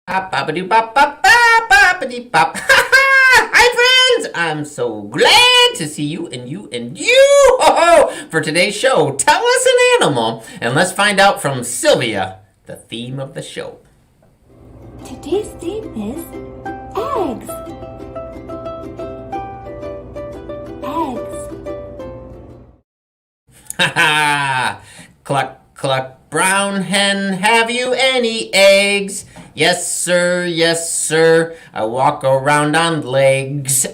Bop. Hi, friends! I'm so glad to see you and you and you for today's show. Tell us an animal, and let's find out from Sylvia the theme of the show. Today's theme is eggs. Ha Cluck, cluck, brown hen, have you any eggs? Yes, sir, yes, sir. I walk around on legs.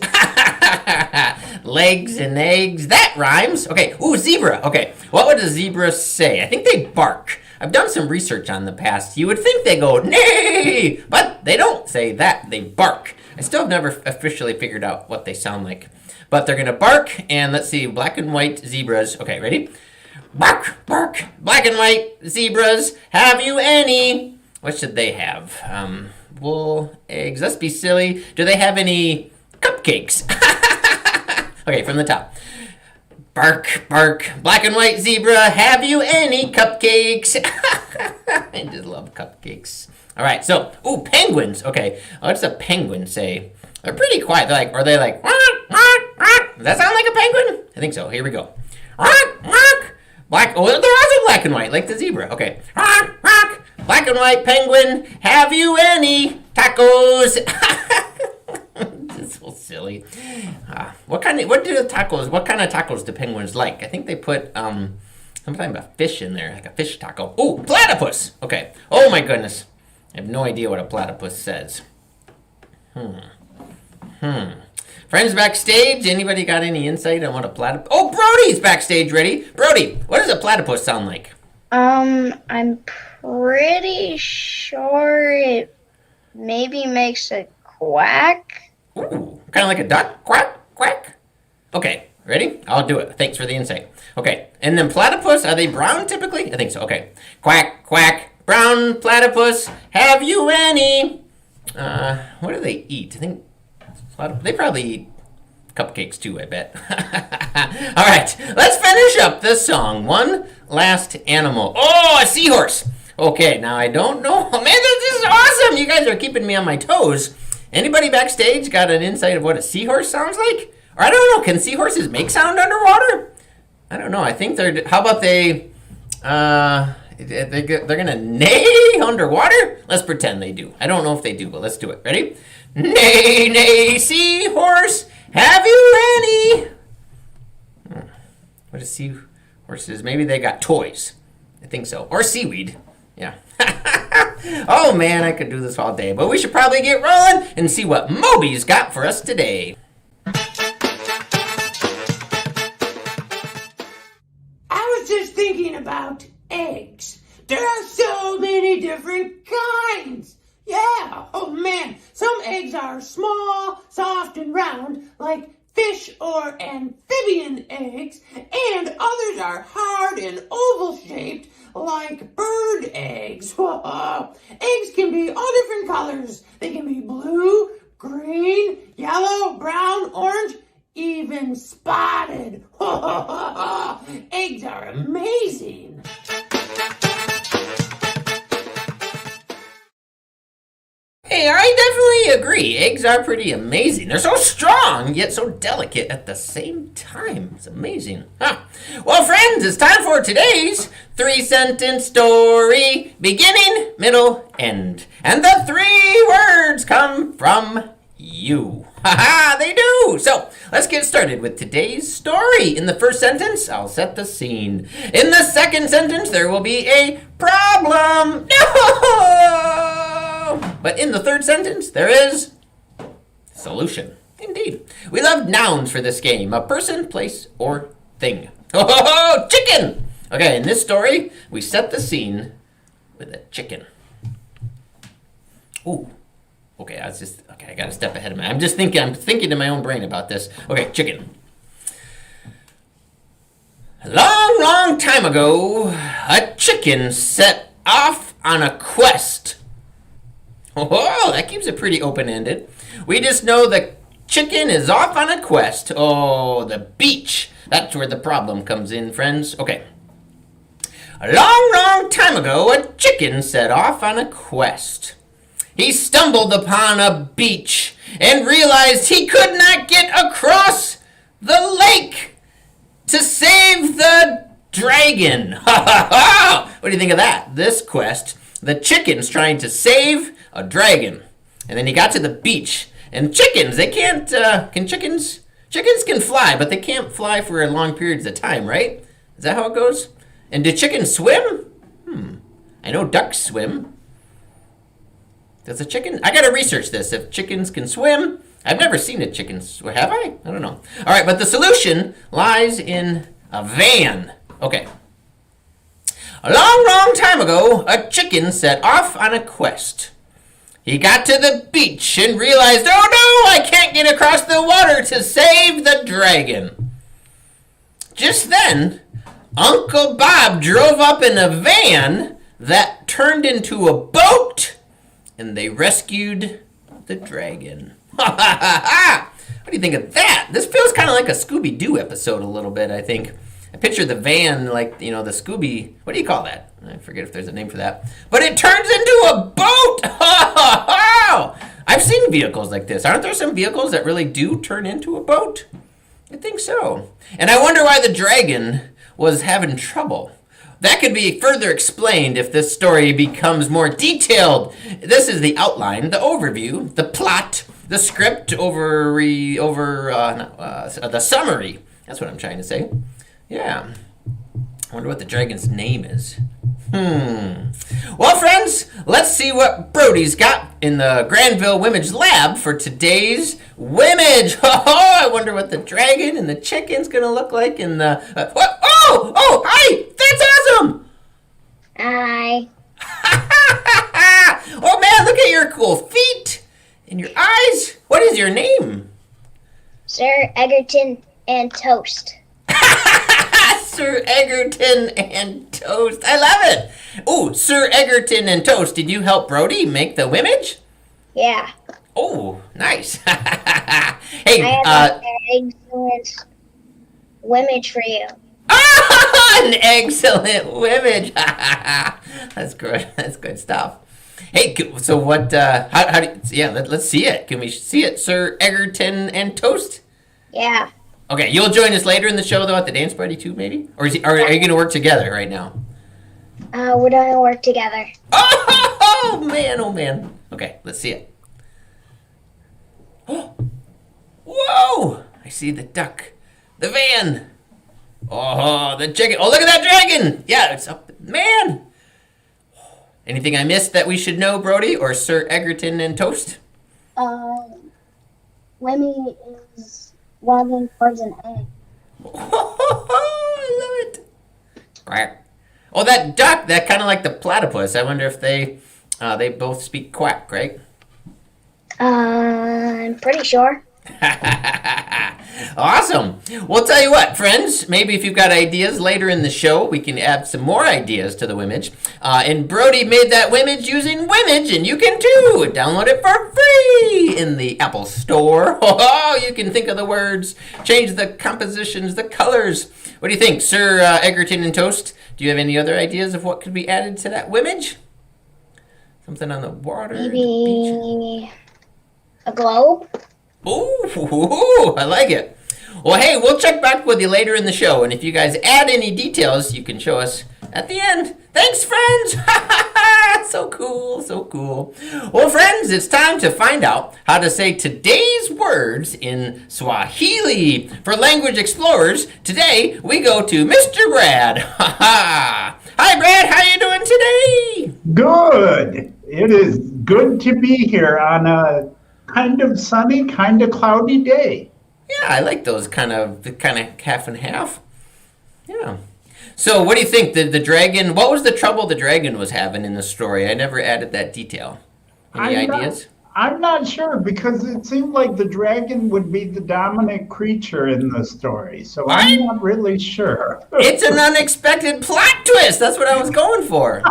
Legs and eggs, that rhymes. Okay, ooh, zebra. Okay, what would a zebra say? I think they bark. I've done some research on the past. You would think they go, neigh, but they don't say that. They bark. I still have never officially figured out what they sound like. But they're going to bark, and let's see, black and white zebras. Okay, ready? Bark, bark, black and white zebras, have you any? What should they have? Wool, eggs, let's be silly. Do they have any cupcakes? Okay, from the top. Bark, bark, black and white zebra, have you any cupcakes? I just love cupcakes. All right, so, ooh, penguins. Okay, what does a penguin say? They're pretty quiet. They're like, are they like, does that sound like a penguin? I think so. Here we go. Black, oh, they're also black and white, like the zebra. Okay. Black and white penguin, have you any tacos? It's so silly. What kind of tacos do penguins like? I think they put sometimes a fish in there, like a fish taco. Oh, platypus. Okay. Oh my goodness. I have no idea what a platypus says. Friends backstage, anybody got any insight on what a platypus... Oh, Brody's backstage, ready? Brody, what does a platypus sound like? I'm pretty sure it maybe makes a quack. Ooh, kind of like a duck? Quack, quack. Okay, ready? I'll do it. Thanks for the insight. Okay, and then platypus, are they brown typically? I think so, okay. Quack, quack, brown platypus, have you any? What do they eat? I think they probably eat cupcakes too, I bet. All right, let's finish up this song. One last animal. Oh, a seahorse. Okay, now I don't know. Man, this is awesome. You guys are keeping me on my toes. Anybody backstage got an insight of what a seahorse sounds like? Or I don't know, can seahorses make sound underwater? I don't know. I think they're, how about they're going to neigh underwater? Let's pretend they do. I don't know if they do, but let's do it. Ready? Neigh, neigh, seahorse, have you any? What is seahorses? Maybe they got toys. I think so. Or seaweed. Yeah. Oh man, I could do this all day. But we should probably get rolling and see what Moby's got for us today. I was just thinking about eggs. There are so many different kinds. Yeah, oh man, some eggs are small, soft, and round, like fish or amphibian eggs, and others are hard and oval-shaped, like bird eggs. Eggs can be all different colors. They can be blue, green, yellow, brown, orange, even spotted. Eggs are amazing. Hey, I definitely agree. Eggs are pretty amazing. They're so strong, yet so delicate at the same time. It's amazing. Huh. Well, friends, it's time for today's 3-sentence story. Beginning, middle, end. And the 3 words come from you. Haha, they do. So, let's get started with today's story. In the first sentence, I'll set the scene. In the second sentence, there will be a problem. No! But in the third sentence, there is solution. Indeed. We love nouns for this game. A person, place, or thing. Oh, chicken! Okay, in this story, we set the scene with a chicken. Ooh. Okay, I gotta step ahead of me. I'm thinking in my own brain about this. Okay, chicken. A long, long time ago, a chicken set off on a quest. Oh, that keeps it pretty open-ended. We just know the chicken is off on a quest. Oh, the beach. That's where the problem comes in, friends. Okay. A long, long time ago, a chicken set off on a quest. he stumbled upon a beach and realized he could not get across the lake to save the dragon. Ha ha ha! What do you think of that? This quest, the chicken's trying to save a dragon. And then he got to the beach. And chickens, they can't, can chickens? Chickens can fly, but they can't fly for long periods of time, right? Is that how it goes? And do chickens swim? I know ducks swim. Does a chicken? I gotta research this. If chickens can swim, I've never seen a chicken swim. Have I? I don't know. All right, but the solution lies in a van. Okay. A long, long time ago, a chicken set off on a quest. He got to the beach and realized, oh no, I can't get across the water to save the dragon. Just then, Uncle Bob drove up in a van that turned into a boat, and they rescued the dragon. Ha ha ha ha! What do you think of that? This feels kind of like a Scooby-Doo episode a little bit, I think. I picture the van like, the Scooby... What do you call that? I forget if there's a name for that. But it turns into a boat! Ha ha ha! I've seen vehicles like this. Aren't there some vehicles that really do turn into a boat? I think so. And I wonder why the dragon was having trouble. That could be further explained if this story becomes more detailed. This is the outline, the overview, the plot, the script, the summary. That's what I'm trying to say. Yeah. I wonder what the dragon's name is. Well, friends, let's see what Brody's got in the Granville Wimage lab for today's Wimage. I wonder what the dragon and the chicken's gonna look like in the... hi! That's awesome! Hi. Oh, man, look at your cool feet and your eyes. What is your name? Sir Egerton and Toast. Sir Egerton and Toast. I love it. Oh, Sir Egerton and Toast, did you help Brody make the Wimage? Yeah. Oh, nice. Hey, I have an excellent Wimage for you. An excellent Wimage. That's good. That's good stuff. Hey, so what, how do you, let's see it. Can we see it, Sir Egerton and Toast? Yeah. Okay, you'll join us later in the show, though, at the dance party, too, maybe? Or are you going to work together right now? We're going to work together. Oh, man, oh, man. Okay, let's see it. Oh, whoa! I see the duck, the van. Oh, the chicken. Oh, look at that dragon. Yeah, it's up. Man. Anything I missed that we should know, Brody, or Sir Egerton and Toast? Wimee is walking towards an egg. I love it. Quack. Oh, that duck, that kind of like the platypus. I wonder if they both speak quack, right? I'm pretty sure. Awesome. Well, tell you what, friends, maybe if you've got ideas later in the show, we can add some more ideas to the Wimage. And Brody made that Wimage using Wimage, and you can too. Download it for free in the Apple Store. Oh, you can think of the words, change the compositions, the colors. What do you think, Sir Egerton and Toast? Do you have any other ideas of what could be added to that Wimage? Something on the water? Maybe a globe? Ooh, I like it. Well, hey, we'll check back with you later in the show, and if you guys add any details, you can show us at the end. Thanks, friends! So cool, so cool. Well, friends, it's time to find out how to say today's words in Swahili. For Language Explorers, today we go to Mr. Brad. Hi, Brad, how you doing today? Good. It is good to be here on a kind of sunny, kind of cloudy day. Yeah, I like those kind of half and half. Yeah. So what do you think? The dragon, what was the trouble the dragon was having in the story? I never added that detail. Any ideas? I'm not sure, because it seemed like the dragon would be the dominant creature in the story. So I'm not really sure. It's an unexpected plot twist. That's what I was going for.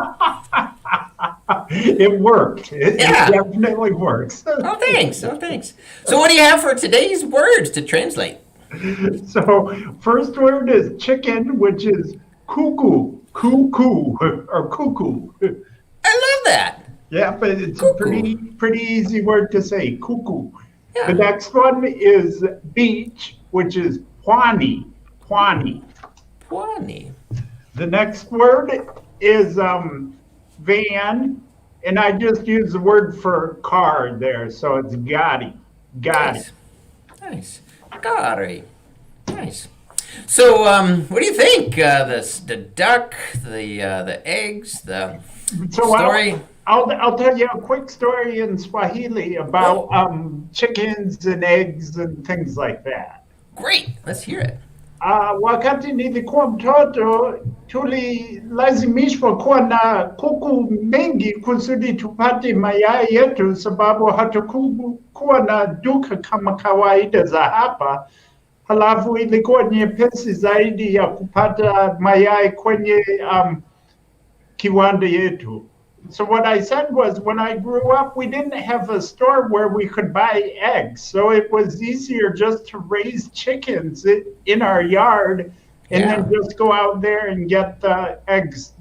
It worked. It definitely works. Oh, thanks. Oh, thanks. So what do you have for today's words to translate? So first word is chicken, which is cuckoo, cuckoo, or cuckoo. I love that. Yeah, but it's Cuckoo. a pretty easy word to say, cuckoo. Yeah. The next one is beach, which is Pwani. Pwani. Pwani. The next word is van, and I just use the word for car there, so it's Gotti. Got it. Nice. Gary. Nice. So, what do you think? The duck, the eggs, the story. I'll tell you a quick story in Swahili about chickens and eggs and things like that. Great. Let's hear it. Wakati nilikuwa mtoto tulilazimishwa kuwa na kuku mengi kusudi tupate mayai yetu, sababu hatukuwa na duka kama kawaida za hapa. Halafu ilikuwa nyepesi zaidi ya kupata mayai kwenye kiwanda yetu. So what I said was, when I grew up, we didn't have a store where we could buy eggs. So it was easier just to raise chickens in our yard and then just go out there and get the eggs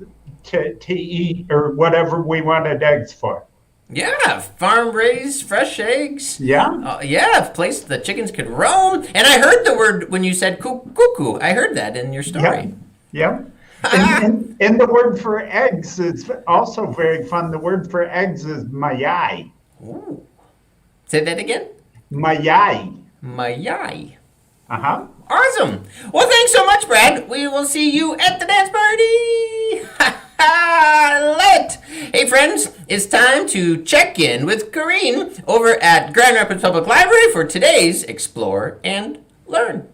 to eat or whatever we wanted eggs for. Yeah, farm raised fresh eggs. Yeah. Yeah, a place the chickens could roam. And I heard the word when you said cuckoo. I heard that in your story. Yeah. And the word for eggs is also very fun. The word for eggs is mayai. Ooh. Say that again? Mayai. Mayai. Uh-huh. Awesome. Well, thanks so much, Brad. We will see you at the dance party. Lit. Hey, friends, it's time to check in with Katrine over at Grand Rapids Public Library for today's Explore and Learn.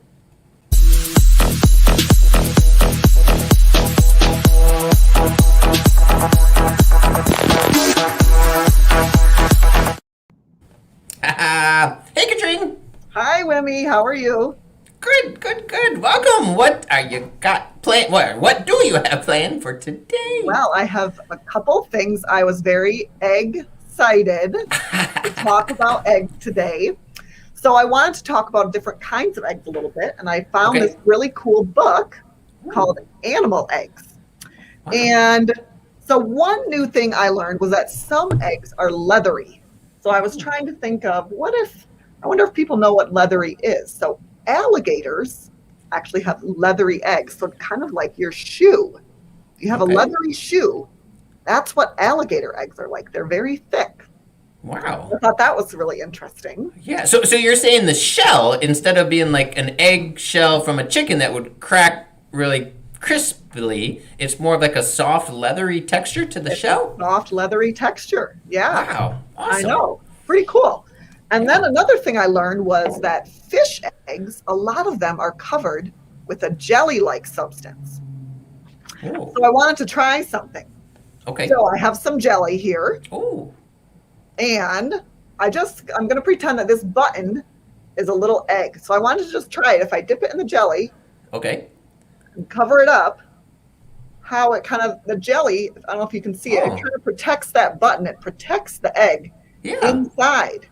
Hey, Katrine. Hi, Wimee. How are you? Good. Welcome. What are you got planned? What do you have planned for today? Well, I have a couple things. I was very egg-cited to talk about eggs today. So I wanted to talk about different kinds of eggs a little bit, and I found this really cool book called Animal Eggs. Wow. And so one new thing I learned was that some eggs are leathery. So I was trying to think of I wonder if people know what leathery is. So alligators actually have leathery eggs, so kind of like your shoe. If you have a leathery shoe, that's what alligator eggs are like. They're very thick. Wow. I thought that was really interesting. Yeah, so you're saying the shell, instead of being like an egg shell from a chicken that would crack really crisply, it's more of like a soft, leathery texture to the shell? Soft, leathery texture. Yeah. Wow. Awesome. I know. Pretty cool. And then another thing I learned was that fish eggs, a lot of them are covered with a jelly-like substance. Ooh. So I wanted to try something. Okay. So I have some jelly here. Ooh. And I'm going to pretend that this button is a little egg. So I wanted to just try it. If I dip it in the jelly Okay. and cover it up, how it kind of, the jelly, I don't know if you can see it, it kind of protects that button. It protects the egg inside.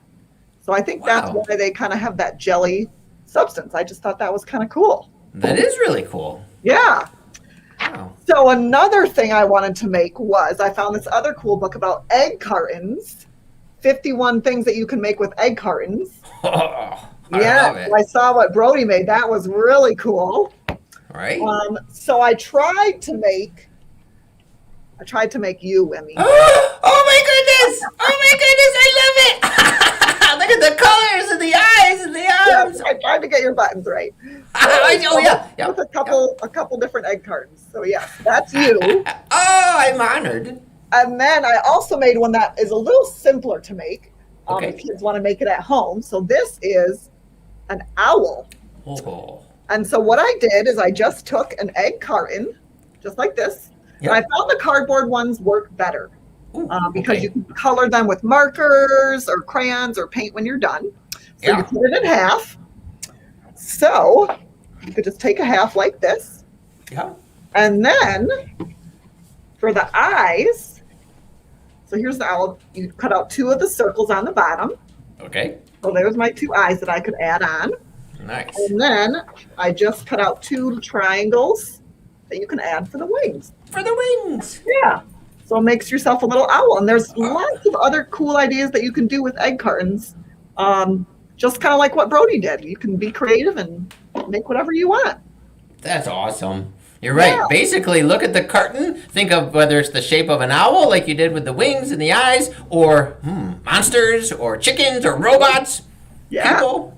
So I think that's why they kind of have that jelly substance. I just thought that was kind of cool. That is really cool. Yeah. Wow. So another thing I wanted to make was I found this other cool book about egg cartons, 51 things that you can make with egg cartons. Oh, Yeah, love it. I saw what Brody made. That was really cool. Right? So I tried to make you, Wimee. Oh my goodness! Oh my goodness! I love it! Look at the colors and the eyes and the arms. I tried to get your buttons right. Yeah. With a couple different egg cartons. So yes, that's you. Oh, I'm honored. And then I also made one that is a little simpler to make. Okay. If kids want to make it at home. So this is an owl. Oh. And so what I did is I just took an egg carton, just like this. Yep. And I found the cardboard ones work better. Ooh, Because you can color them with markers or crayons or paint when you're done. So you put it in half. So you could just take a half like this. Yeah. And then for the eyes, so here's the owl. You cut out 2 of the circles on the bottom. Okay. So there's my 2 eyes that I could add on. Nice. And then I just cut out 2 triangles that you can add for the wings. For the wings. Yeah. So it makes yourself a little owl. And there's lots of other cool ideas that you can do with egg cartons. Just kind of like what Brody did. You can be creative and make whatever you want. That's awesome. You're right. Yeah. Basically, look at the carton. Think of whether it's the shape of an owl, like you did with the wings and the eyes, or monsters, or chickens, or robots. Yeah. People.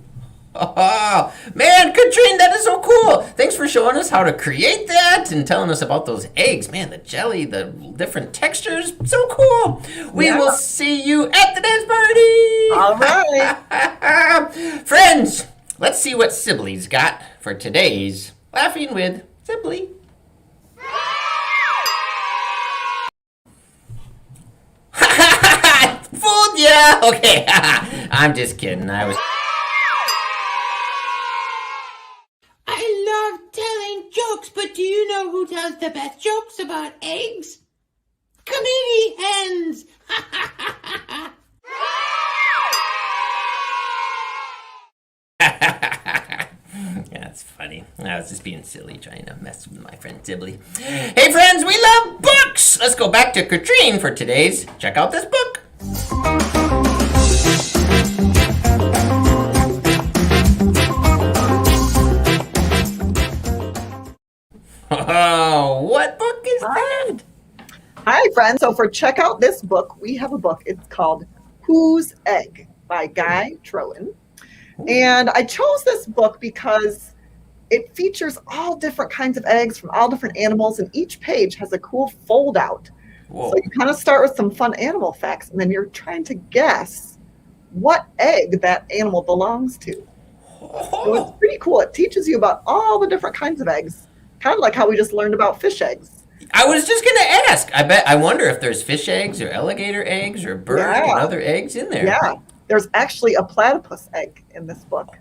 Oh, man, Katrine, that is so cool. Thanks for showing us how to create that and telling us about those eggs. Man, the jelly, the different textures, so cool. We will see you at the dance party. All right. Friends, let's see what Sibley's got for today's Laughing with Sibley. Fooled ya! Okay, I'm just kidding. I love telling jokes, but do you know who tells the best jokes about eggs? Comedians! That's funny. I was just being silly, trying to mess with my friend Sibley. Hey, friends, we love books! Let's go back to Katrine for today's Check Out This Book. Oh, what book is that? Hi, friends. So for Check Out This Book, we have a book. It's called Whose Egg by Guy Trowan. And I chose this book because it features all different kinds of eggs from all different animals, and each page has a cool fold out. Whoa. So you kind of start with some fun animal facts, and then you're trying to guess what egg that animal belongs to. So it's pretty cool. It teaches you about all the different kinds of eggs, kind of like how we just learned about fish eggs. I was just going to ask. I wonder if there's fish eggs or alligator eggs or bird and other eggs in there. Yeah. There's actually a platypus egg in this book.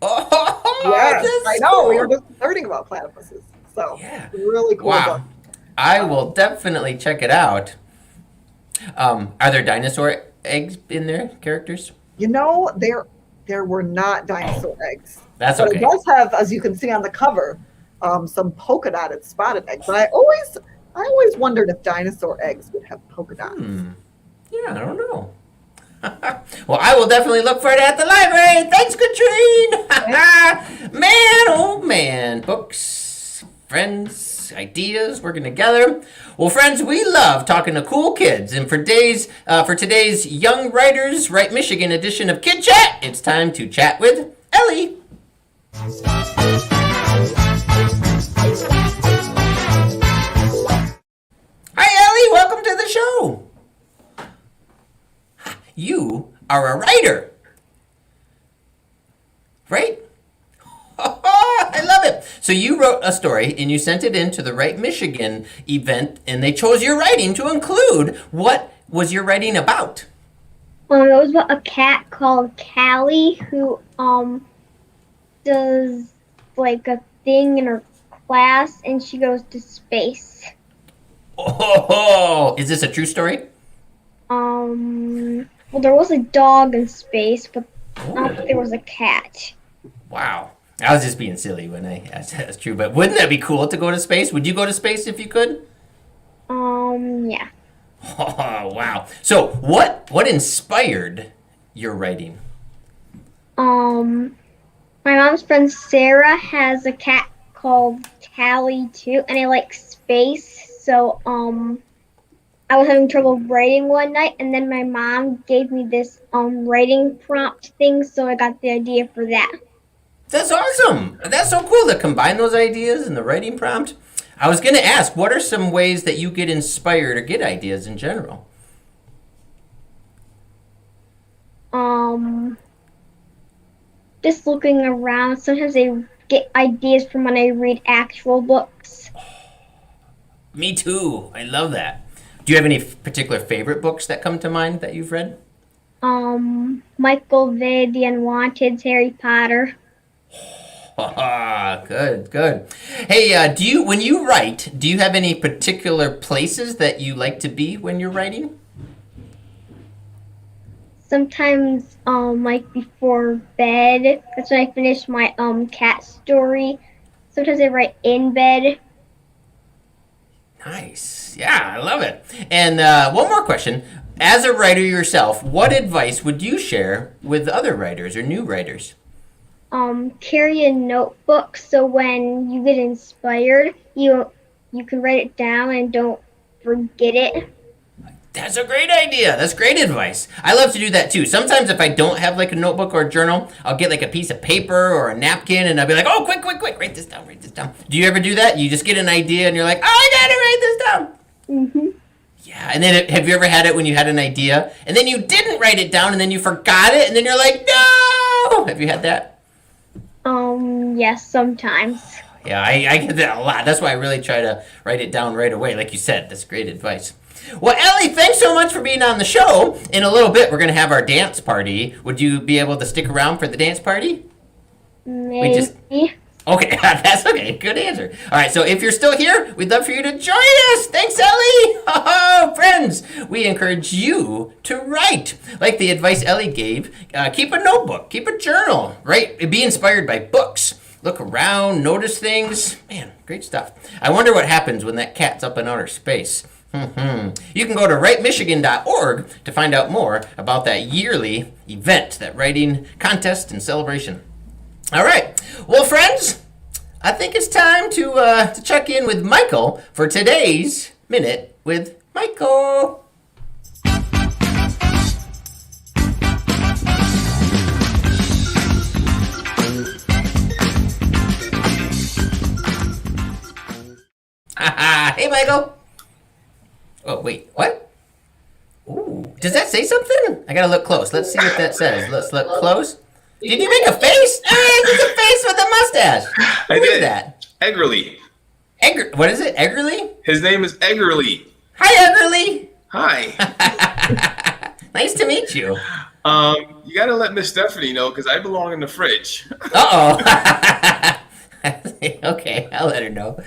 Oh, yes, I know. Cool. We were just learning about platypuses. So, yeah. Really cool Wow. book. I will definitely check it out. Are there dinosaur eggs in there, characters? You know, there were not dinosaur eggs. That's but okay. It does have, as you can see on the cover, some polka dotted spotted eggs. And I always wondered if dinosaur eggs would have polka dots. Yeah, I don't know. Well, I will definitely look for it at the library. Thanks, Katrine. Man, oh man. Books, friends, ideas, working together. Well, friends, we love talking to cool kids. And for today's Young Writers Write Michigan edition of Kid Chat, it's time to chat with Ellie. Hi, Ellie. Welcome to the show. You are a writer, right? I love it. So you wrote a story and you sent it in to the Write Michigan event, and they chose your writing to include. What was your writing about? It was about a cat called Callie who does like a thing in her class, and she goes to space. Oh, is this a true story? Well, there was a dog in space, but I don't think there was a cat. Wow. I was just being silly when I asked that's true, but wouldn't that be cool to go to space? Would you go to space if you could? Yeah. Oh, wow. So what inspired your writing? My mom's friend Sarah has a cat called Callie too, and I like space, so I was having trouble writing one night, and then my mom gave me this writing prompt thing, so I got the idea for that. That's awesome. That's so cool to combine those ideas in the writing prompt. I was going to ask, what are some ways that you get inspired or get ideas in general? Just looking around. Sometimes I get ideas from when I read actual books. Me too. I love that. Do you have any particular favorite books that come to mind that you've read? Michael Vade, The Unwanteds, Harry Potter. Good. Hey, when you write, do you have any particular places that you like to be when you're writing? Sometimes, like before bed. That's when I finish my cat story. Sometimes I write in bed. Nice. Yeah, I love it. And one more question. As a writer yourself, what advice would you share with other writers or new writers? Carry a notebook so when you get inspired, you can write it down and don't forget it. That's a great idea. That's great advice. I love to do that too. Sometimes if I don't have like a notebook or a journal, I'll get like a piece of paper or a napkin and I'll be like, oh, quick, write this down. Do you ever do that? You just get an idea and you're like, oh, I gotta write this down. Mm-hmm. Yeah, and then have you ever had it when you had an idea and then you didn't write it down and then you forgot it and then you're like, no! Have you had that? Yes, sometimes. Yeah, I get that a lot. That's why I really try to write it down right away. Like you said, that's great advice. Well, Ellie, thanks so much for being on the show. In a little bit, we're going to have our dance party. Would you be able to stick around for the dance party? Maybe. Okay, that's okay. Good answer. All right, so if you're still here, we'd love for you to join us. Thanks, Ellie. Oh, friends, we encourage you to write. Like the advice Ellie gave, keep a notebook, keep a journal, right? Be inspired by books. Look around, notice things. Man, great stuff. I wonder what happens when that cat's up in outer space. You can go to writemichigan.org to find out more about that yearly event, that writing contest and celebration. All right. Well, friends, I think it's time to check in with Michael for today's Minute with Michael. Hey, Michael. Oh, wait, what? Ooh, does that say something? I gotta look close. Let's see what that says. Let's look close. Did you make a face? Hey, it's a face with a mustache. Who is that? Eggerly. What is it? Eggerly? His name is Eggerly. Hi, Eggerly. Hi. Nice to meet you. You gotta let Miss Stephanie know because I belong in the fridge. Uh-oh. Okay, I'll let her know.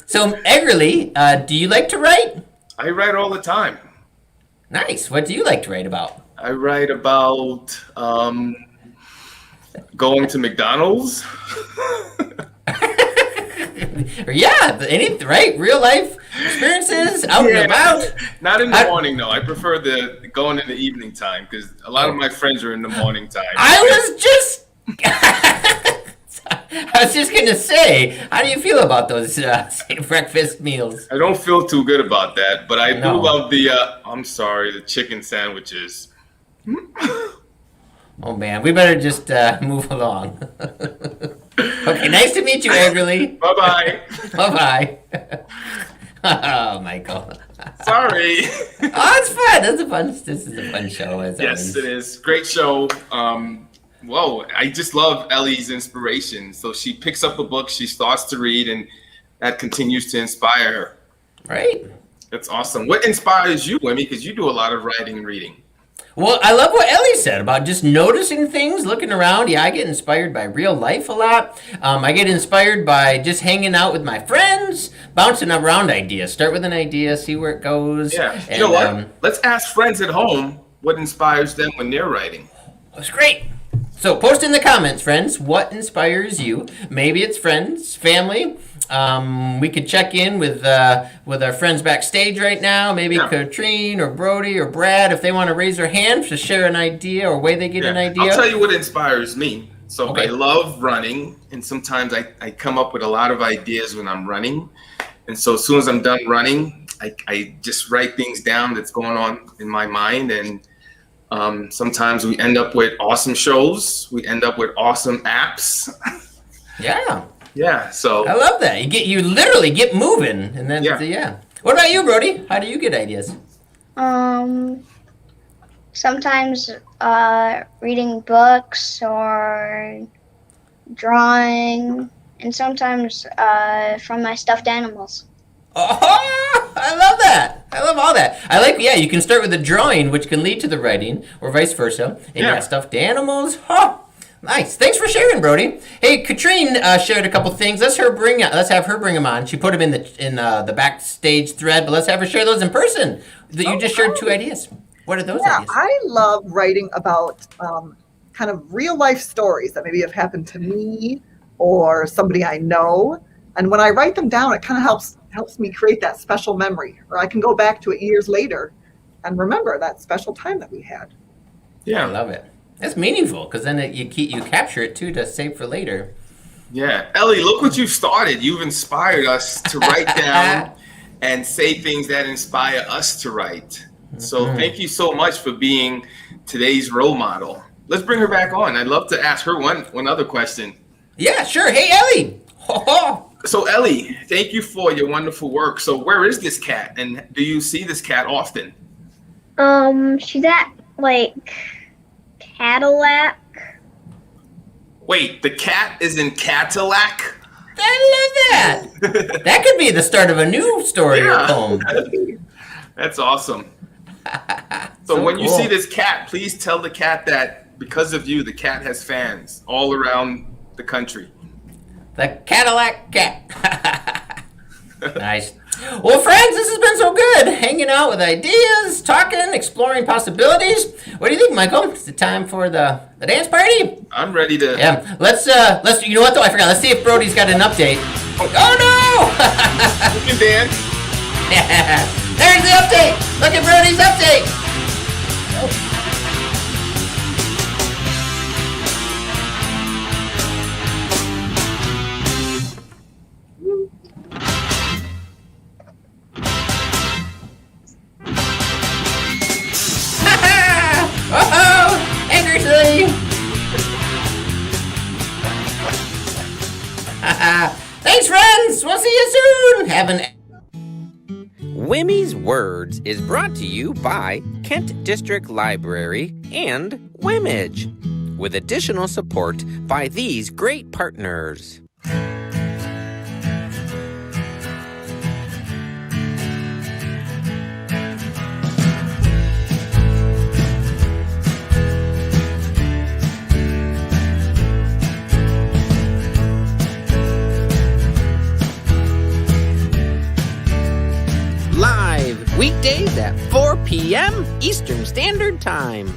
So, Eggerly, do you like to write? I write all the time. Nice. What do you like to write about? I write about going to McDonald's. Yeah, right? Real life experiences, out and about. Not in the morning, though. I prefer the going in the evening time because a lot of my friends are in the morning time. I was just gonna say, how do you feel about those breakfast meals? I don't feel too good about that, but I do love the chicken sandwiches. Oh man, we better just move along. Okay, nice to meet you, Eggerly. Bye-bye. Bye-bye. Oh, Michael. Sorry. Oh, it's fun. This is a fun show, as yes, always. It is. Great show. Whoa, I just love Ellie's inspiration. So she picks up a book, she starts to read, and that continues to inspire her. Right. That's awesome. What inspires you, Wimee? Because you do a lot of writing and reading. Well, I love what Ellie said about just noticing things, looking around. Yeah, I get inspired by real life a lot. I get inspired by just hanging out with my friends, bouncing around ideas. Start with an idea, see where it goes. Yeah. And, you know what? Let's ask friends at home what inspires them when they're writing. That's great. So post in the comments, friends, what inspires you? Maybe it's friends, family. We could check in with our friends backstage right now. Maybe Katrine or Brody or Brad, if they want to raise their hand to share an idea or way they get an idea. I'll tell you what inspires me. So Okay. I love running, and sometimes I come up with a lot of ideas when I'm running. And so as soon as I'm done running, I just write things down that's going on in my mind. And sometimes we end up with awesome shows. We end up with awesome apps. Yeah. Yeah, so I love that. You literally get moving, and then yeah. What about you, Brody? How do you get ideas? Sometimes reading books or drawing, and sometimes from my stuffed animals. Oh, I love that. I love all that. I like, you can start with the drawing, which can lead to the writing, or vice versa. And you got stuffed animals. Oh, nice. Thanks for sharing, Brody. Hey, Katrine shared a couple things. Let's have her bring them on. She put them in the backstage thread, but let's have her share those in person. You just shared 2 ideas. What are those ideas? I love writing about kind of real life stories that maybe have happened to me or somebody I know. And when I write them down, it kind of helps helps me create that special memory, or I can go back to it years later and remember that special time that we had. Yeah. I love it. That's meaningful because then you capture it too to save for later. Yeah. Ellie, look what you've started. You've inspired us to write down and say things that inspire us to write. So thank you so much for being today's role model. Let's bring her back on. I'd love to ask her one other question. Yeah, sure. Hey, Ellie. So Ellie, thank you for your wonderful work. So where is this cat, and do you see this cat often? She's at like Cadillac. Wait, the cat is in Cadillac? I love that. That could be the start of a new story or poem. That's awesome. So when you see this cat, please tell the cat that because of you, the cat has fans all around the country. The Cadillac cat. Nice. Well, friends, this has been so good. Hanging out with ideas, talking, exploring possibilities. What do you think, Michael? Is it time for the dance party? I'm ready to. Yeah. Let's. You know what though? I forgot. Let's see if Brody's got an update. Oh no! You can dance. There's the update. Look at Brody's update. Oh, angrily. Thanks, friends. We'll see you soon. Have an. Wimee's Words is brought to you by Kent District Library and Wimage, with additional support by these great partners. Live weekdays at 4 p.m. Eastern Standard Time.